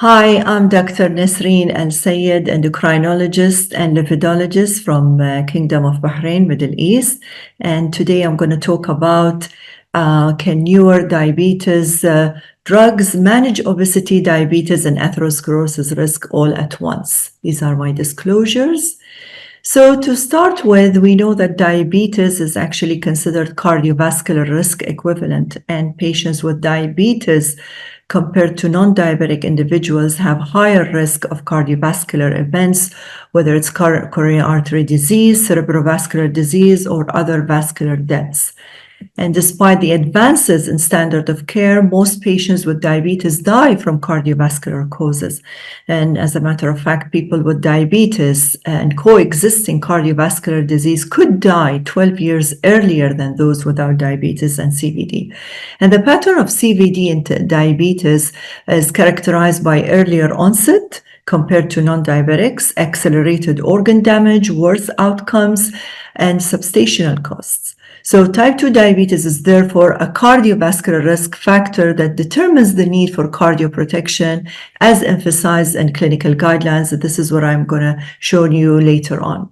Hi, I'm Dr. Nasreen Alsayed, endocrinologist and lipidologist from Kingdom of Bahrain, Middle East. And today I'm going to talk about can newer diabetes drugs manage obesity, diabetes, and atherosclerosis risk all at once. These are my disclosures. So to start with, we know that diabetes is actually considered cardiovascular risk equivalent, and patients with diabetes compared to non-diabetic individuals have higher risk of cardiovascular events, whether it's coronary artery disease, cerebrovascular disease, or other vascular deaths. And despite the advances in standard of care, most patients with diabetes die from cardiovascular causes. And as a matter of fact, people with diabetes and coexisting cardiovascular disease could die 12 years earlier than those without diabetes and CVD. And the pattern of CVD and diabetes is characterized by earlier onset compared to non-diabetics, accelerated organ damage, worse outcomes, and substantial costs. So type 2 diabetes is therefore a cardiovascular risk factor that determines the need for cardioprotection as emphasized in clinical guidelines. This is what I'm going to show you later on.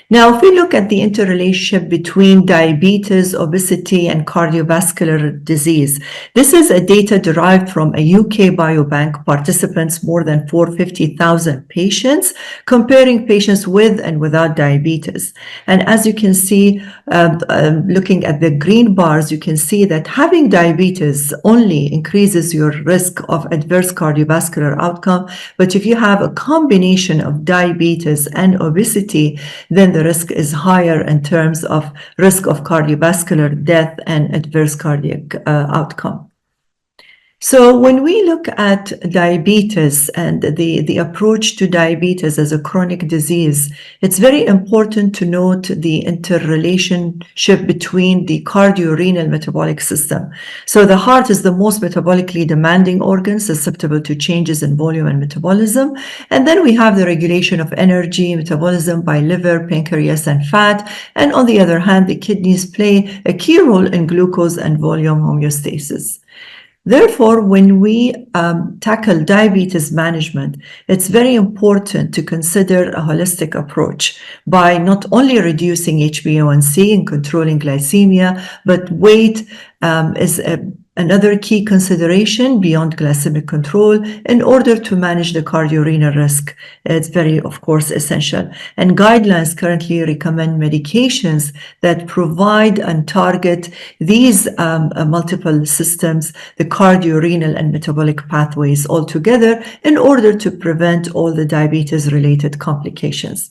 Now, if we look at the interrelationship between diabetes, obesity, and cardiovascular disease, this is a data derived from a UK biobank participants, more than 450,000 patients, comparing patients with and without diabetes. And as you can see, looking at the green bars, you can see that having diabetes only increases your risk of adverse cardiovascular outcome. But if you have a combination of diabetes and obesity, then the risk is higher in terms of risk of cardiovascular death and adverse cardiac outcome. So when we look at diabetes and the approach to diabetes as a chronic disease, it's very important to note the interrelationship between the cardiorenal metabolic system. So the heart is the most metabolically demanding organ, susceptible to changes in volume and metabolism. And then we have the regulation of energy, metabolism by liver, pancreas, and fat. And on the other hand, the kidneys play a key role in glucose and volume homeostasis. Therefore, when we tackle diabetes management, it's very important to consider a holistic approach by not only reducing HbA1c and controlling glycemia, but weight is another key consideration beyond glycemic control in order to manage the cardiorenal risk. It's very, of course, essential. And guidelines currently recommend medications that provide and target these multiple systems, the cardiorenal and metabolic pathways altogether, in order to prevent all the diabetes-related complications.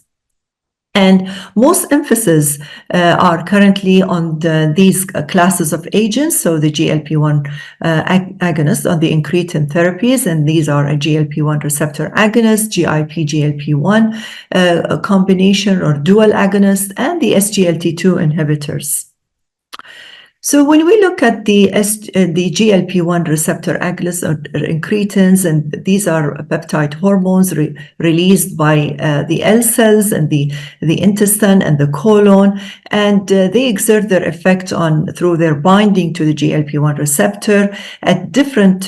And most emphasis are currently on these classes of agents, so the GLP-1 agonists on the incretin therapies, and these are a GLP-1 receptor agonist, GIP, GLP-1, a combination or dual agonist, and the SGLT2 inhibitors. So when we look at the GLP-1 receptor agonists or incretins, and these are peptide hormones released by the L cells and the intestine and the colon, and they exert their effect through their binding to the GLP-1 receptor at different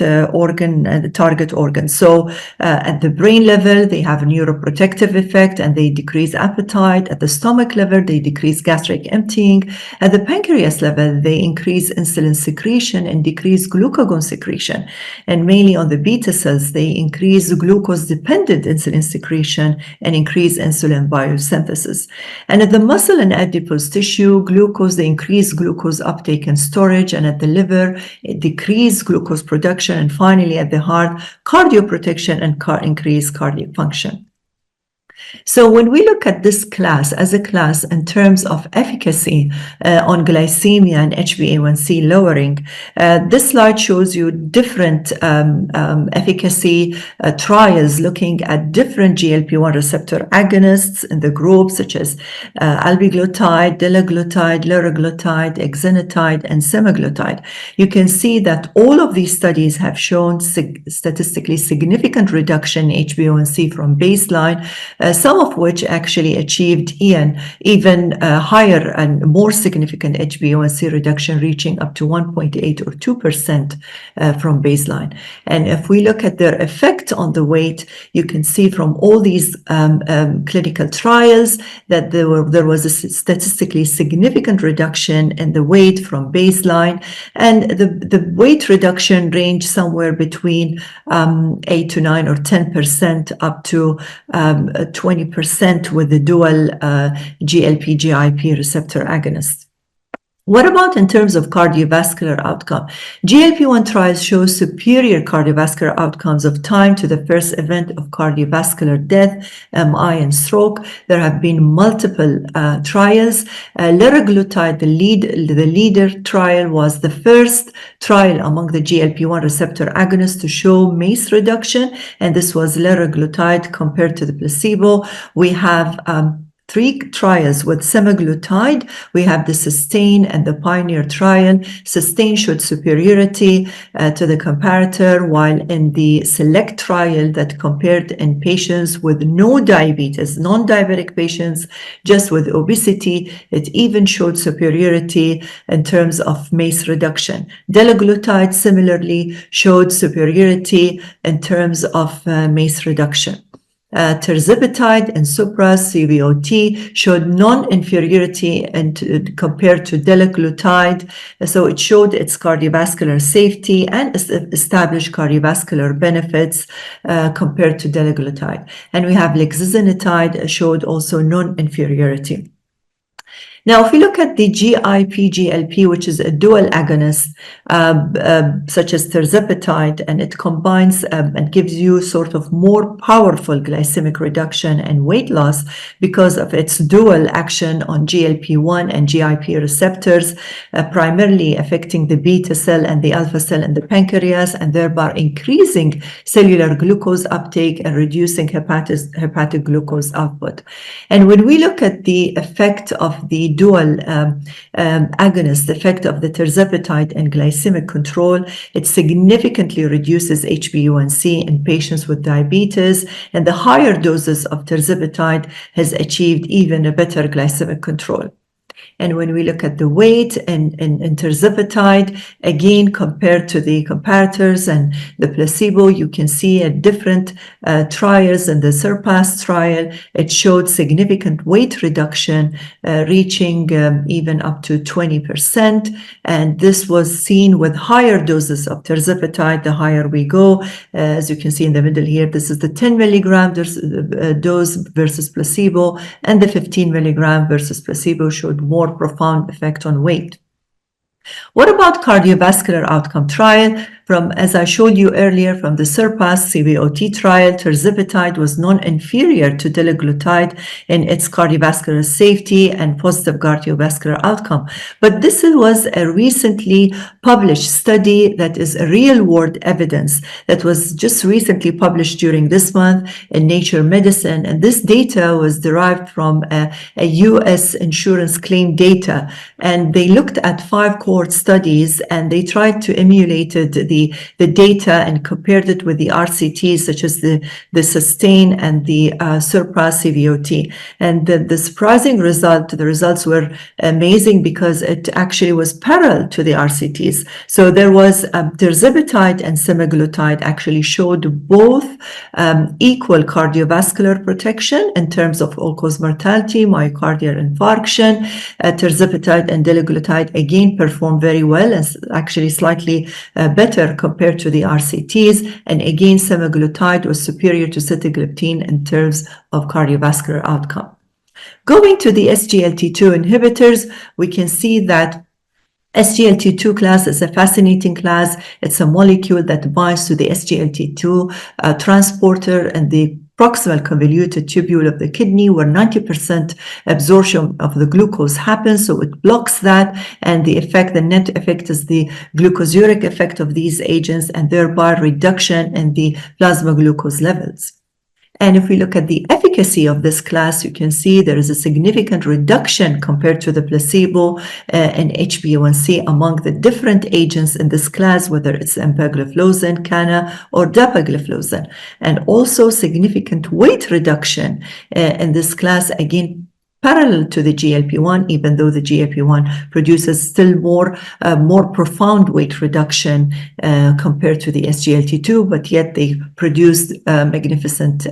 target organs. So at the brain level, they have a neuroprotective effect and they decrease appetite. At the stomach level, they decrease gastric emptying. At the pancreas level, they increase insulin secretion and decrease glucagon secretion. And mainly on the beta cells, they increase glucose-dependent insulin secretion and increase insulin biosynthesis. And at the muscle and adipose tissue, they increase glucose uptake and storage. And at the liver, it decrease glucose production. And finally, at the heart, cardioprotection and increase cardiac function. So when we look at this class as a class in terms of efficacy on glycemia and HbA1c lowering, this slide shows you different efficacy trials looking at different GLP-1 receptor agonists in the group, such as albiglutide, dulaglutide, liraglutide, exenatide, and semaglutide. You can see that all of these studies have shown statistically significant reduction in HbA1c from baseline, some of which actually achieved even higher and more significant HbA1c reduction, reaching up to 1.8 or 2% from baseline. And if we look at their effect on the weight, you can see from all these clinical trials that there was a statistically significant reduction in the weight from baseline, and the weight reduction ranged somewhere between 8 to 9 or 10% up to 20% with the dual GLP-GIP receptor agonist. What about in terms of cardiovascular outcome? GLP-1 trials show superior cardiovascular outcomes of time to the first event of cardiovascular death, MI, and stroke. There have been multiple trials. Liraglutide, the leader trial, was the first trial among the GLP-1 receptor agonists to show MACE reduction, and this was liraglutide compared to the placebo. We have 3 trials with semaglutide. We have the SUSTAIN and the PIONEER trial. SUSTAIN showed superiority to the comparator, while in the SELECT trial that compared in patients with no diabetes, non-diabetic patients, just with obesity, it even showed superiority in terms of MACE reduction. Dulaglutide similarly showed superiority in terms of MACE reduction. Tirzepatide and supra-CVOT showed non-inferiority compared to dulaglutide, so it showed its cardiovascular safety and established cardiovascular benefits compared to dulaglutide. And we have lixisenatide showed also non-inferiority. Now, if we look at the GIP-GLP, which is a dual agonist, such as tirzepatide, and it combines and gives you sort of more powerful glycemic reduction and weight loss because of its dual action on GLP-1 and GIP receptors, primarily affecting the beta cell and the alpha cell in the pancreas, and thereby increasing cellular glucose uptake and reducing hepatic glucose output. And when we look at the effect of the dual agonist, the effect of the tirzepatide and glycemic control, it significantly reduces HbA1c in patients with diabetes, and the higher doses of tirzepatide has achieved even a better glycemic control. And when we look at the weight in tirzepatide, again, compared to the comparators and the placebo, you can see at different trials. In the SURPASS trial, it showed significant weight reduction, reaching even up to 20%. And this was seen with higher doses of tirzepatide, the higher we go. As you can see in the middle here, this is the 10 milligram dose versus placebo, and the 15 milligram versus placebo showed more profound effect on weight. What about cardiovascular outcome trial? As I showed you earlier, from the SURPASS CVOT trial, tirzepatide was non-inferior to dulaglutide in its cardiovascular safety and positive cardiovascular outcome. But this was a recently published study that is a real-world evidence that was just recently published during this month in Nature Medicine. And this data was derived from a U.S. insurance claim data. And they looked at 5 cohort studies, and they tried to emulate the data and compared it with the RCTs, such as the SUSTAIN and the SURPASS CVOT. And the surprising result, the results were amazing because it actually was parallel to the RCTs. So there was tirzepatide and semaglutide actually showed both equal cardiovascular protection in terms of all-cause mortality, myocardial infarction. Tirzepatide and dulaglutide again performed very well, and actually slightly better compared to the RCTs. And again, semaglutide was superior to sitagliptin in terms of cardiovascular outcome. Going to the SGLT2 inhibitors, we can see that SGLT2 class is a fascinating class. It's a molecule that binds to the SGLT2 transporter and the proximal convoluted tubule of the kidney, where 90% absorption of the glucose happens. So it blocks that, and the net effect is the glucosuric effect of these agents, and thereby reduction in the plasma glucose levels. And if we look at the efficacy of this class, you can see there is a significant reduction compared to the placebo in HbA1c among the different agents in this class, whether it's empagliflozin, cana, or dapagliflozin. And also significant weight reduction in this class, again, parallel to the GLP-1, even though the GLP-1 produces still more profound weight reduction compared to the SGLT2, but yet they produced magnificent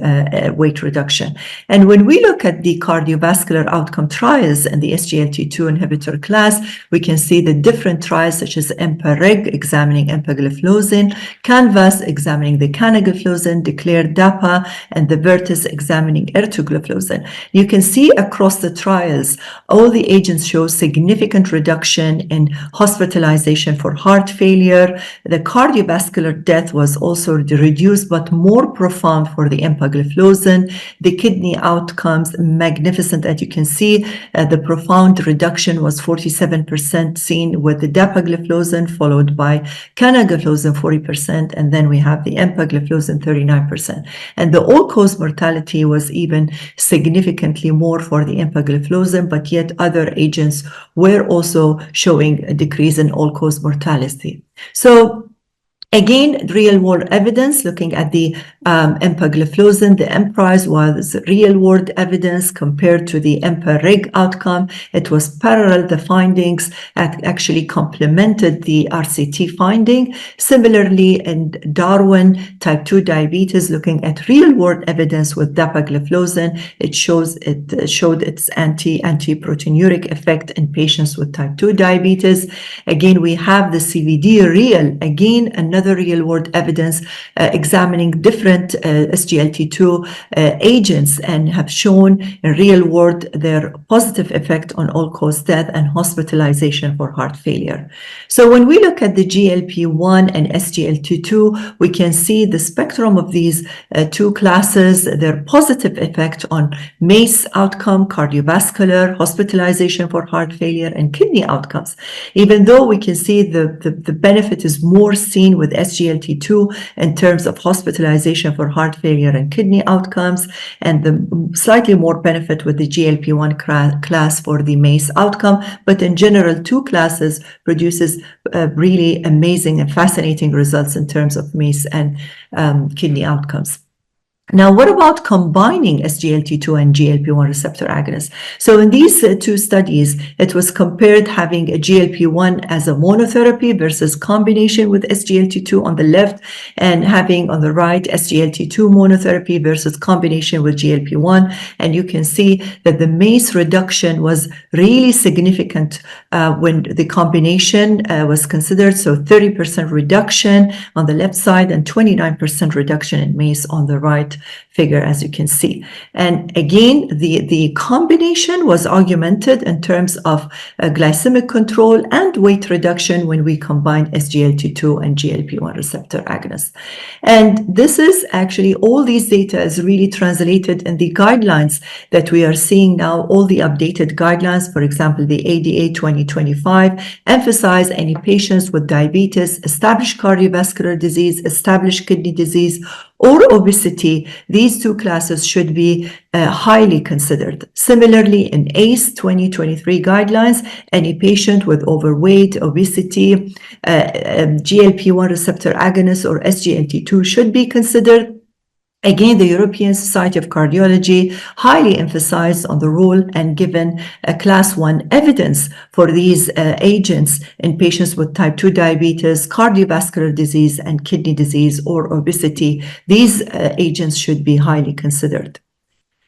weight reduction. And when we look at the cardiovascular outcome trials in the SGLT2 inhibitor class, we can see the different trials such as EMPA-REG examining empagliflozin, CANVAS examining the canagliflozin, DECLARE DAPA, and the VERTIS examining ertugliflozin. You can see across the trials, all the agents show significant reduction in hospitalization for heart failure. The cardiovascular death was also reduced, but more profound for the empagliflozin. The kidney outcomes, magnificent, as you can see. The profound reduction was 47% seen with the dapagliflozin, followed by canagliflozin 40%, and then we have the empagliflozin 39%. And the all-cause mortality was even significantly more for the empagliflozin, but yet other agents were also showing a decrease in all-cause mortality. So again, real-world evidence, looking at the empagliflozin, the EMPRISE was real-world evidence compared to the EMPA-REG outcome. It was parallel. The findings actually complemented the RCT finding. Similarly, in Darwin, type 2 diabetes, looking at real-world evidence with dapagliflozin, it showed its anti-proteinuric effect in patients with type 2 diabetes. Again, we have the CVD real, again, another real-world evidence examining different SGLT2 agents, and have shown in real world their positive effect on all-cause death and hospitalization for heart failure. So when we look at the GLP-1 and SGLT2, we can see the spectrum of these two classes, their positive effect on MACE outcome, cardiovascular, hospitalization for heart failure, and kidney outcomes. Even though we can see the benefit is more seen with SGLT2 in terms of hospitalization for heart failure and kidney outcomes, and the slightly more benefit with the GLP-1 class for the MACE outcome. But in general, two classes produces really amazing and fascinating results in terms of MACE and kidney outcomes. Now, what about combining SGLT2 and GLP-1 receptor agonists? So in these two studies, it was compared having a GLP-1 as a monotherapy versus combination with SGLT2 on the left, and having on the right SGLT2 monotherapy versus combination with GLP-1. And you can see that the MACE reduction was really significant when the combination was considered. So 30% reduction on the left side and 29% reduction in MACE on the right figure, as you can see. And again, the combination was augmented in terms of glycemic control and weight reduction when we combined SGLT2 and GLP-1 receptor agonists. And this is actually, all these data is really translated in the guidelines that we are seeing now. All the updated guidelines, for example, the ADA 2025, emphasize any patients with diabetes, established cardiovascular disease, established kidney disease, or obesity. These two classes should be highly considered. Similarly, in ACE 2023 guidelines, any patient with overweight, obesity, GLP-1 receptor agonist or SGLT2 should be considered. Again, the European Society of Cardiology highly emphasized on the role and given a class 1 evidence for these agents in patients with type 2 diabetes, cardiovascular disease, and kidney disease or obesity. These agents should be highly considered.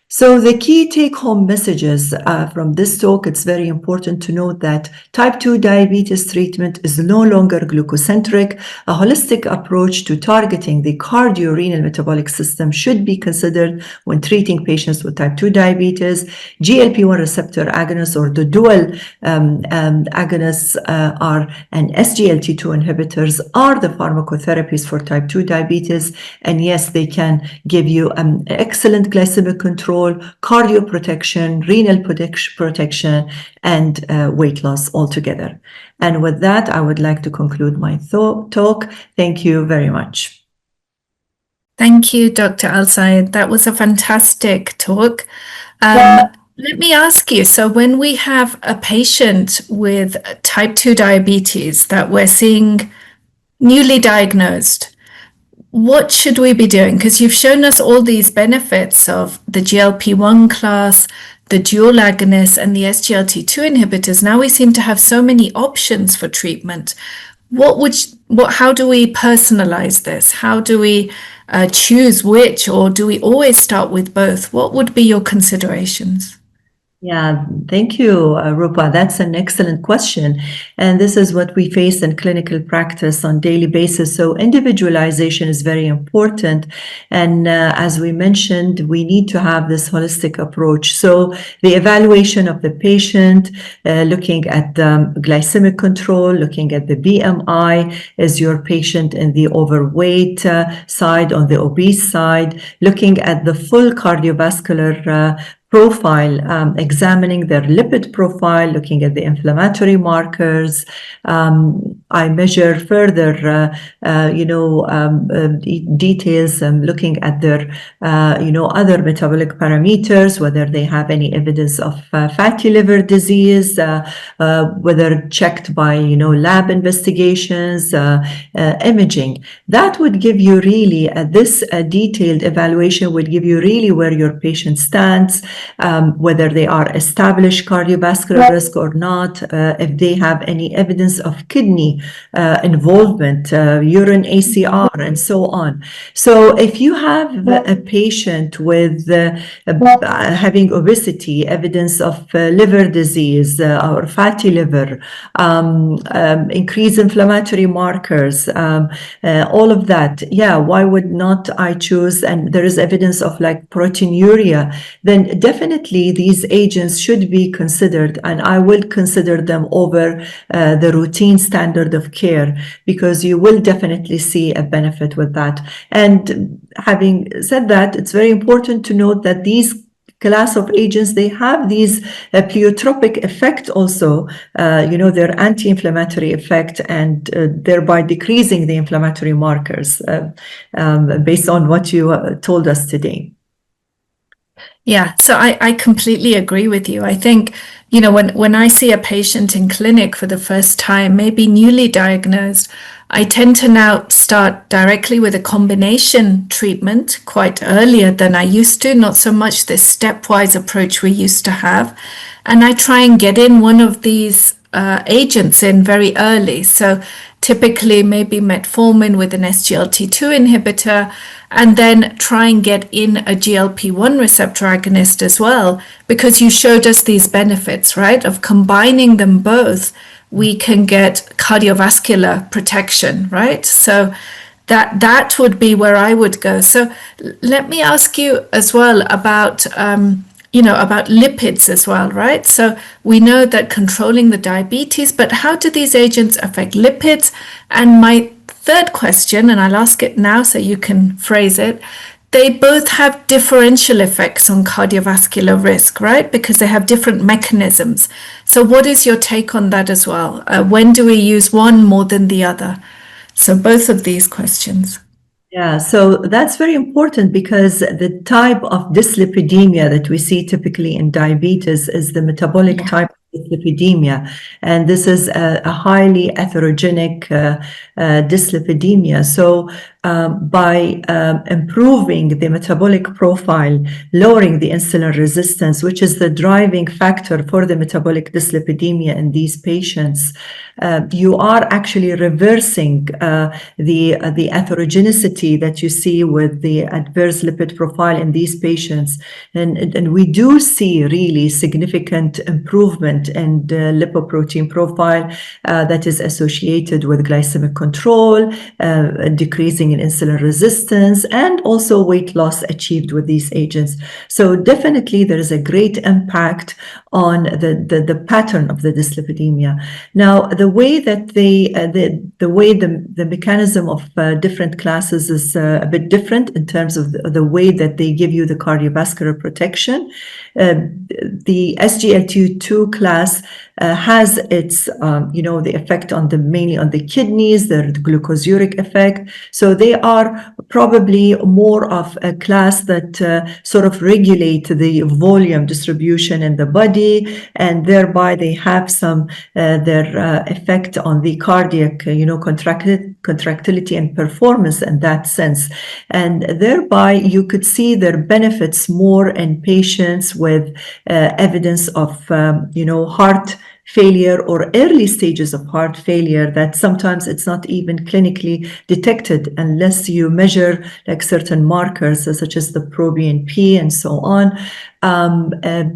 So the key take-home messages from this talk, it's very important to note that type 2 diabetes treatment is no longer glucocentric. A holistic approach to targeting the cardiorenal metabolic system should be considered when treating patients with type 2 diabetes. GLP-1 receptor agonists, or the dual agonists and SGLT2 inhibitors are the pharmacotherapies for type 2 diabetes. And yes, they can give you excellent glycemic control, cardio protection, renal protection, and weight loss altogether. And with that, I would like to conclude my talk. Thank you very much. Thank you, Dr. Alsayed. That was a fantastic talk. Let me ask you, so when we have a patient with type 2 diabetes that we're seeing newly diagnosed, what should we be doing? Because you've shown us all these benefits of the GLP-1 class, the dual agonists, and the SGLT2 inhibitors. Now we seem to have so many options for treatment. How do we personalize this? How do we choose which, or do we always start with both? What would be your considerations? Yeah, thank you, Roopa. That's an excellent question. And this is what we face in clinical practice on daily basis. So individualization is very important. And as we mentioned, we need to have this holistic approach. So the evaluation of the patient, looking at the glycemic control, looking at the BMI, is your patient in the overweight side, on the obese side, looking at the full cardiovascular profile, examining their lipid profile, looking at the inflammatory markers. I measure further, details, looking at their, other metabolic parameters, whether they have any evidence of fatty liver disease, whether checked by, lab investigations, imaging. That would give you really, this detailed evaluation would give you really where your patient stands, whether they are established cardiovascular risk or not, if they have any evidence of kidney involvement, urine ACR, and so on. So if you have a patient with having obesity, evidence of liver disease or fatty liver, increased inflammatory markers, all of that, yeah, why would not I choose? And there is evidence of like proteinuria, then definitely these agents should be considered, and I will consider them over the routine standard of care, because you will definitely see a benefit with that. And having said that, it's very important to note that these class of agents, they have these pleiotropic effect also, their anti-inflammatory effect, and thereby decreasing the inflammatory markers based on what you told us today. Yeah, so I completely agree with you. I think, when I see a patient in clinic for the first time, maybe newly diagnosed, I tend to now start directly with a combination treatment quite earlier than I used to, not so much this stepwise approach we used to have. And I try and get in one of these agents in very early. So typically maybe metformin with an SGLT2 inhibitor, and then try and get in a GLP-1 receptor agonist as well, because you showed us these benefits, right? Of combining them both, we can get cardiovascular protection, right? So that would be where I would go. So let me ask you as well about about lipids as well, right? So we know that controlling the diabetes, but how do these agents affect lipids? And my third question, and I'll ask it now so you can phrase it, they both have differential effects on cardiovascular risk, right? Because they have different mechanisms. So what is your take on that as well? When do we use one more than the other? So both of these questions. Yeah, so that's very important, because the type of dyslipidemia that we see typically in diabetes is the metabolic type of dyslipidemia. And this is a highly atherogenic dyslipidemia. So by improving the metabolic profile, lowering the insulin resistance, which is the driving factor for the metabolic dyslipidemia in these patients, you are actually reversing the atherogenicity that you see with the adverse lipid profile in these patients. And we do see really significant improvement in the lipoprotein profile that is associated with glycemic control, decreasing in insulin resistance, and also weight loss achieved with these agents. So definitely there is a great impact on the pattern of the dyslipidemia. Now, the way that the mechanism of different classes is a bit different in terms of the way that they give you the cardiovascular protection. The SGLT2 class has its, the effect on mainly on the kidneys, the glucosuric effect. So they are probably more of a class that sort of regulate the volume distribution in the body, and thereby they have some their effect on the cardiac, contractility and performance in that sense. And thereby you could see their benefits more in patients with evidence of, heart failure or early stages of heart failure that sometimes it's not even clinically detected unless you measure like certain markers such as the proBNP and so on.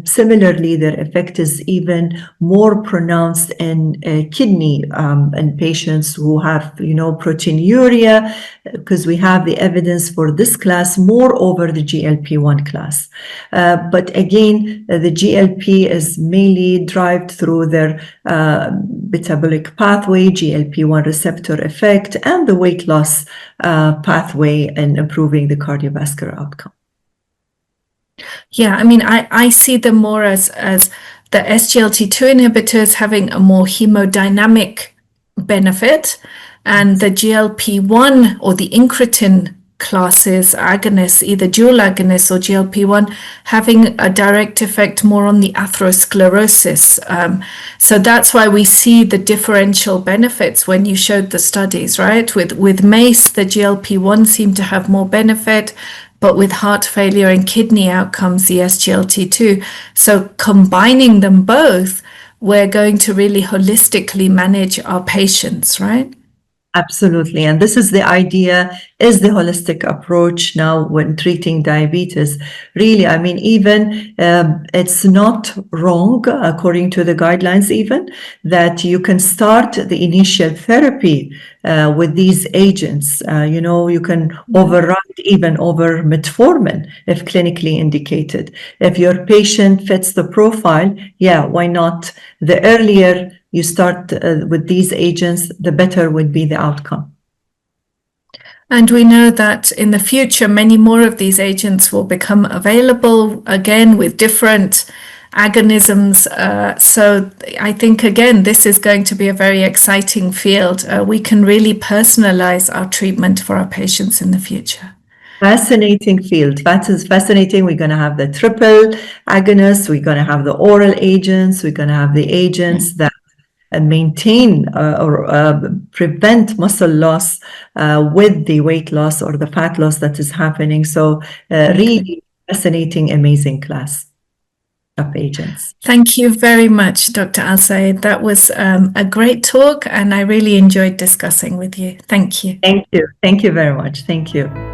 Similarly, their effect is even more pronounced in kidney in patients who have, proteinuria, because we have the evidence for this class more over the GLP-1 class. But again, the GLP is mainly derived through their metabolic pathway, GLP-1 receptor effect, and the weight loss pathway in improving the cardiovascular outcome. Yeah, I mean, I see them more as the SGLT2 inhibitors having a more hemodynamic benefit, and the GLP-1 or the incretin classes, agonists, either dual agonists or GLP-1, having a direct effect more on the atherosclerosis. So that's why we see the differential benefits when you showed the studies, right? With MACE, the GLP-1 seemed to have more benefit, but with heart failure and kidney outcomes, the SGLT2. So combining them both, we're going to really holistically manage our patients, right? Absolutely. And this is the idea, is the holistic approach now when treating diabetes. Really, I mean, even it's not wrong, according to the guidelines even, that you can start the initial therapy with these agents. You can override even over metformin if clinically indicated. If your patient fits the profile, yeah, why not? The earlier you start with these agents, the better would be the outcome. And we know that in the future, many more of these agents will become available, again, with different agonisms. So I think, again, this is going to be a very exciting field. We can really personalize our treatment for our patients in the future. Fascinating field. That is fascinating. We're going to have the triple agonists. We're going to have the oral agents. We're going to have the agents that maintain or prevent muscle loss with the weight loss or the fat loss that is happening. So really fascinating, amazing class of agents. Thank you very much, Dr. Alsayed. That was a great talk, and I really enjoyed discussing with you. Thank you. Thank you. Thank you very much. Thank you.